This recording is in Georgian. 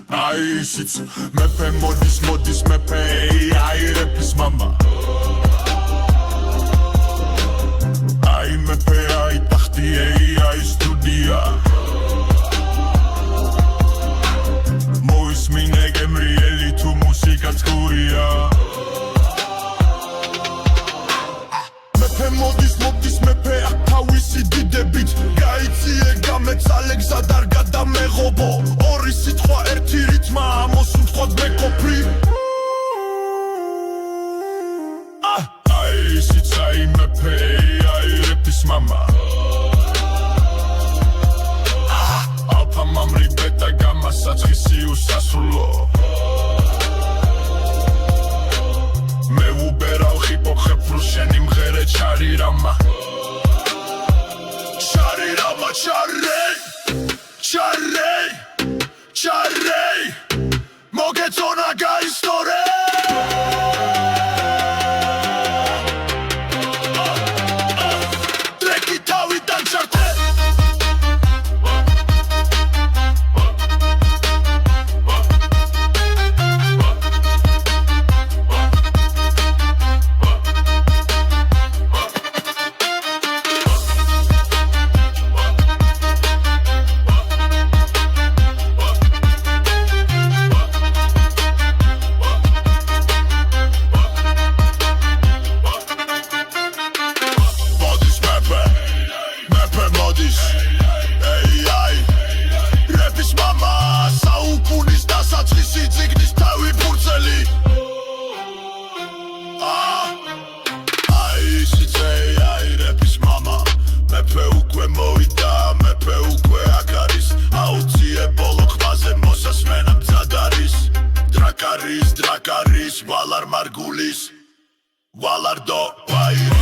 Ai shit, მეფე მოდის მეფე ai რეპის мама Ai მეფე ai ტახტი ai სტუდია მოისმინე გემრიელი თუ მუსიკაც გურია მეფე მოდის მეფე აქ თავისი დიდებით გაიციე გამეცალე გზა დარგა და მეღობო ორი სიტყვა ერთი რითმა მოსუნთქვად მეკოფრი აი სიცაი მეფე აი რეპის мама ალფა მამრი ბეტა გამა საწყისი უსასრულო მე უბერავ ხიპოხებ რუშენი მღერე ჩარი რამა ჩარე მოგეწონა გაისტორე ტრეკი თავიდან ჩართე Drakaris, Valar Margulis, Valar do Pair